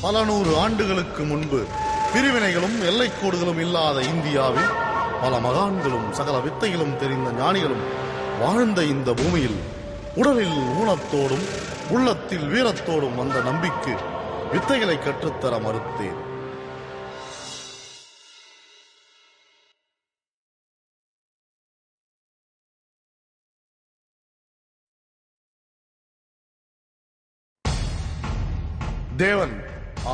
பல நூறு ஆண்டுகளுக்கு முன்பு பிரிவினைகளும் எல்லைக்கோடுகளும் இல்லாத இந்தியாவில் பல மகான்களும் சகல வித்தைகளும் தெரிந்த ஞானிகளும் வாழ்ந்த இந்த பூமியில் உடலில் ஊனத்தோடும் உள்ளத்தில் வீரத்தோடும் வந்த நம்பிக்கை வித்தைகளை கற்றுத்தர மறுத்தேன். தேவன்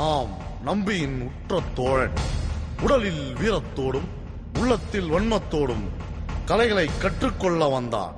ஆம் நம்பியின் உற்ற தோழன் உடலில் வீரத்தோடும் உள்ளத்தில் வன்மத்தோடும் கலைகளை கற்றுக்கொள்ள வந்தான்.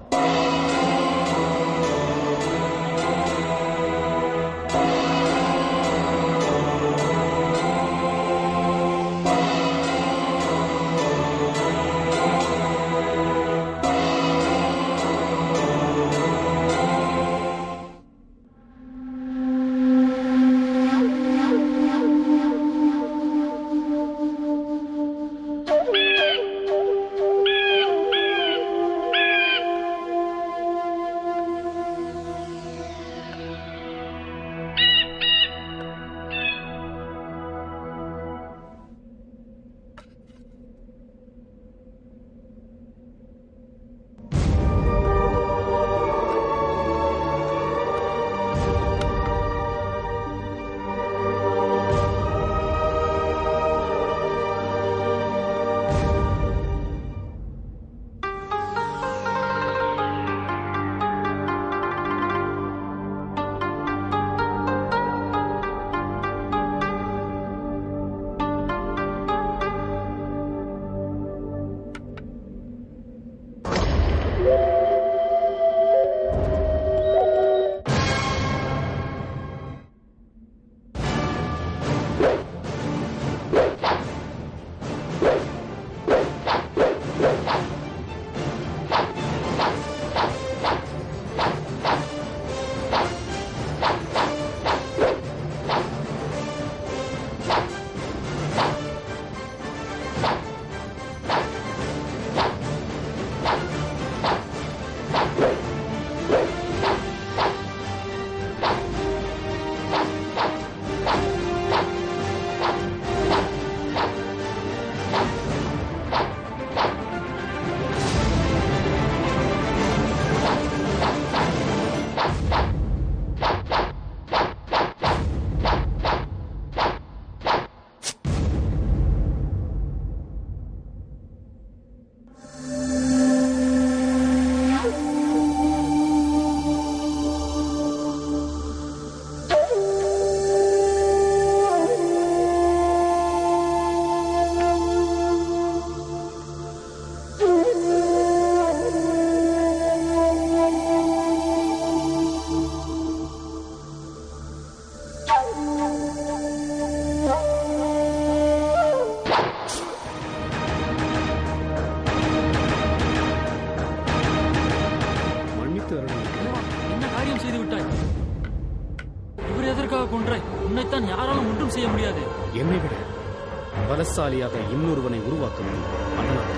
உன்னைத்தான் யாராலும் ஒன்றும் செய்ய முடியாது. என்னை விட பலசாலியாக இன்னொருவனை உருவாக்க முடியும். அதனால்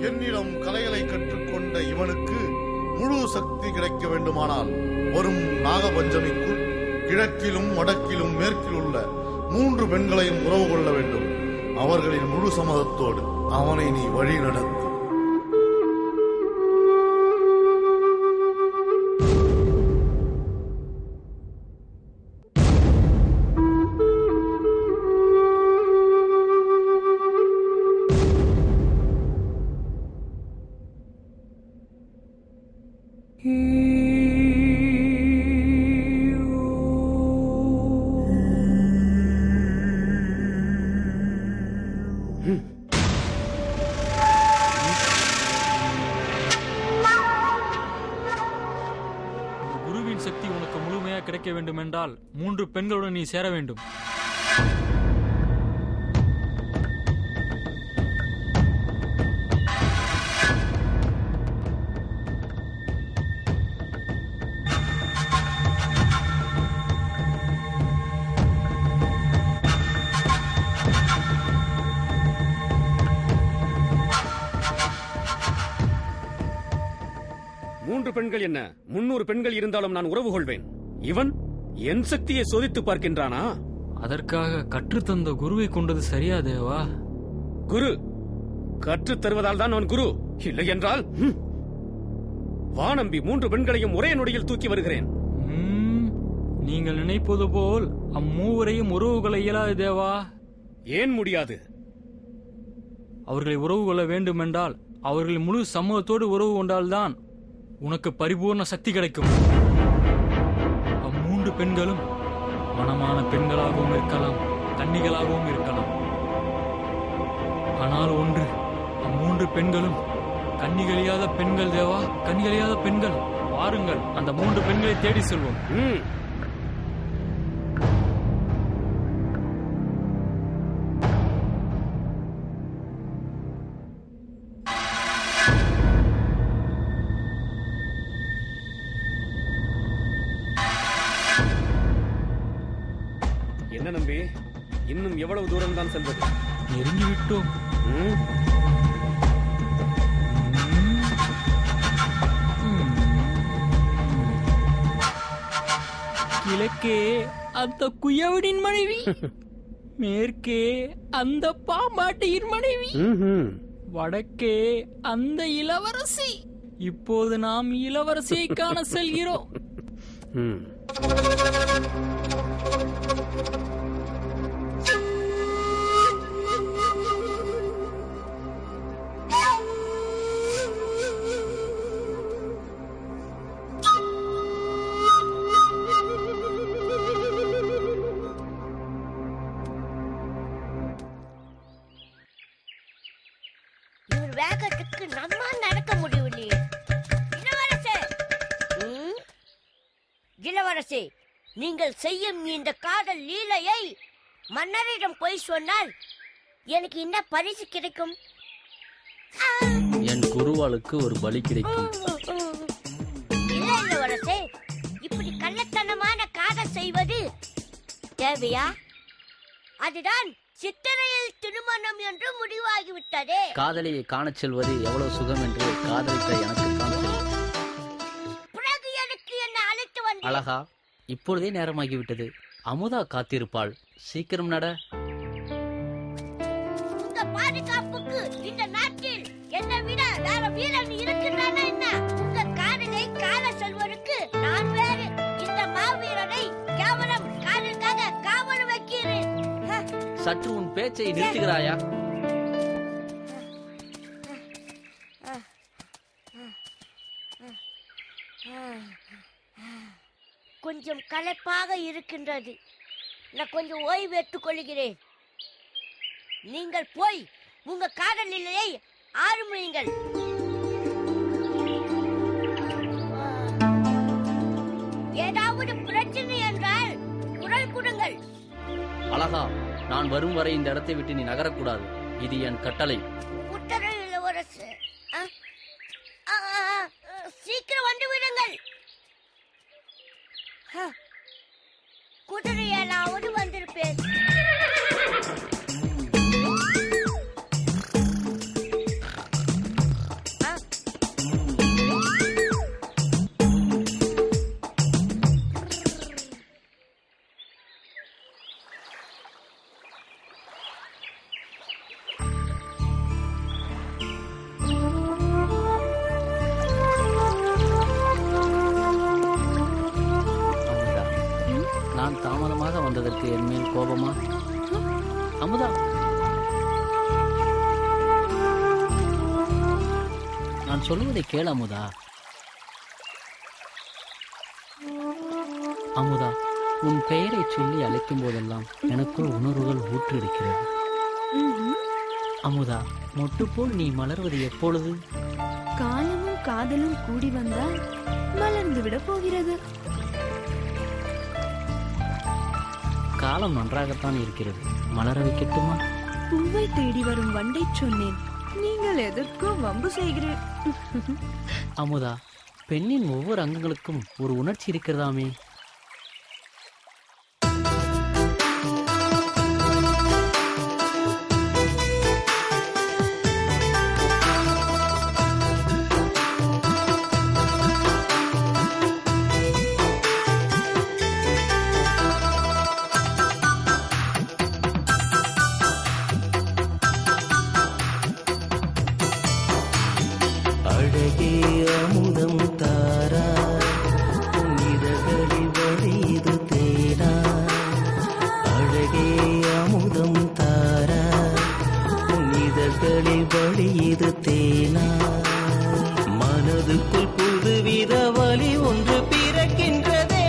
என்னிடம் கலைகளை கற்றுக்கொண்ட இவனுக்கு முழு சக்தி கிடைக்க வேண்டுமானால் வரும் நாகபஞ்சமிக்குள் கிழக்கிலும் வடக்கிலும் மேற்கில் உள்ள 3 பெண்களையும் உறவு கொள்ள வேண்டும். அவர்களின் முழு சம்மதத்தோடு அவனை நீ வழி நடத்து. குருவின் சக்தி உனக்கு முழுமையாக கிடைக்க வேண்டும் என்றால் 3 பெண்களுடன் நீ சேர வேண்டும். பெண்கள் என்ன 300 பெண்கள் இருந்தாலும் நான் உறவு கொள்வேன். இவன் என் சக்தியை சோதித்து பார்க்கின்றானா? அதற்காக கற்றுத்தந்த குருவை கொண்டது சரியா தேவா? குரு கற்றுத் தருவதால் தான் அவன் குரு, இல்லை என்றால் வானம்பி 3 பெண்களையும் ஒரே நொடியில் தூக்கி வருகிறேன். நீங்கள் நினைப்பது போல் அம்மூவரையும் உறவு கொள்ள இயலாது தேவா. ஏன் முடியாது? அவர்களை உறவு கொள்ள வேண்டுமென்றால் அவர்கள் முழு சமூகத்தோடு உறவு கொண்டால்தான் உனக்கு பரிபூர்ண சக்தி கிடைக்கும். அம்மூன்று பெண்களும் மனமான பெண்களாகவும் இருக்கலாம், கன்னிகளாகவும் இருக்கலாம். ஆனால் ஒன்று, அம்மூன்று பெண்களும் கன்னிகளியாத பெண்கள் தேவா, கன்னிகளியாத பெண்கள். வாருங்கள், அந்த 3 பெண்களை தேடி செல்வோம். என்ன நம்பி, இன்னும் எவ்வளவு தூரம் தான் செல்வது? நெருங்கிவிட்டோம். கிழக்கே அந்த குயவனின் மனைவி, மேற்கே அந்த பாம்பாட்டியின் மனைவி, வடக்கே அந்த இளவரசி. இப்போது நாம் இளவரசியை காண செல்கிறோம். வேகத்துக்கு நம்ம நடக்க முடியலையே. இளவரசே, நீங்கள் செய்யும் இந்த காதல் லீலையை மன்னரிடம் போய் சொன்னால் எனக்கு என்ன பரிசு கிடைக்கும்? என் குருவாளுக்கு ஒரு பலி கிடைக்கும். இல்ல இளவரசே, இப்படி கள்ளத்தனமான காதல் செய்வது தேவையா? அதுதான் சித்திரையில் திருமணம் என்று முடிவாகிவிட்டதே. காதலியை காணச் செல்வது எவ்வளவு சுகம் என்று காதலித்த எனக்கு தான் தெரியும். பிறகு எனக்கு என்ன அழைத்து வந்து? அழகா, இப்பொழுதே நேரமாகிவிட்டது. அமுதா காத்திருப்பாள், சீக்கிரம் நட. உங்க பாதுகாப்புக்கு இந்த நாட்டில் என்னை விட வேற வீரன் இருக்கிறானா என்ன? உங்க காதலை காண செல்வதற்கு நான் வேறு இந்த மாவீரனை கேவலம் காதலுக்காக காவல் வைக்கிறேன். சற்று உன் பேச்சை நிறுத்துகிறாயா? கொஞ்சம் களைப்பாக இருக்கின்றது. நான் கொஞ்சம் ஓய்வு எடுத்துக் கொள்கிறேன். நீங்கள் போய் உங்க காதல் நிலையை ஆரம்பியுங்கள். ஏதாவது பிரச்சனை என்றால் குரல் கொடுங்கள். அழகா, நான் வரும் வரை இந்த இடத்தை விட்டு நீ நகரக்கூடாது. இது என் கட்டளை. உத்தரவு இளவரசு. சீக்கிரம் வந்து விடுங்கள். குதிரையாலாவது வந்திருப்பேன். நான் தாமதமாக வந்ததற்கு என் மேல் கோபமா? அமுதா, நான் சொல்லுவதை கேள் அமுதா. அமுதா, உன் பெயரை சொல்லி அழைக்கும் போதெல்லாம் எனக்குள் உணர்வுகள் ஊற்றெடுக்கிறது. அமுதா, மொட்டு போல் நீ மலர்வது எப்பொழுது? காலமும் காதலும் கூடி வந்தால் மலர்ந்து விட போகிறது. காலம் நன்றாகத்தான் இருக்கிறது, மலர வைக்கட்டுமா? பூவை தேடி வரும் வண்டை சொன்னேன், நீங்கள் எதற்கோ வம்பு செய்கிறேன். அமுதா, பெண்ணின் ஒவ்வொரு அங்கங்களுக்கும் ஒரு உணர்ச்சி இருக்கிறதாமே. அழகே அமுதம் தாரா புனிதர்களில் வழியது தேனா மனதுக்குள் புதுவித வழி ஒன்று பிறக்கின்றதே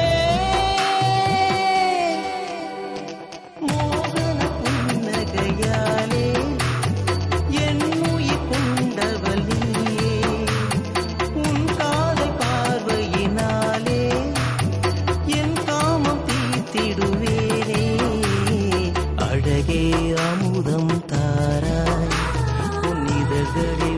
மோகன புன்னகையாலே என் உயிர் கொண்டவள் நீயே உன் காதல் பார்வையினாலே என் காமம் தீர்த்திடுவேனே அழகே அமுதம் தாராய் உன் இதழ்களே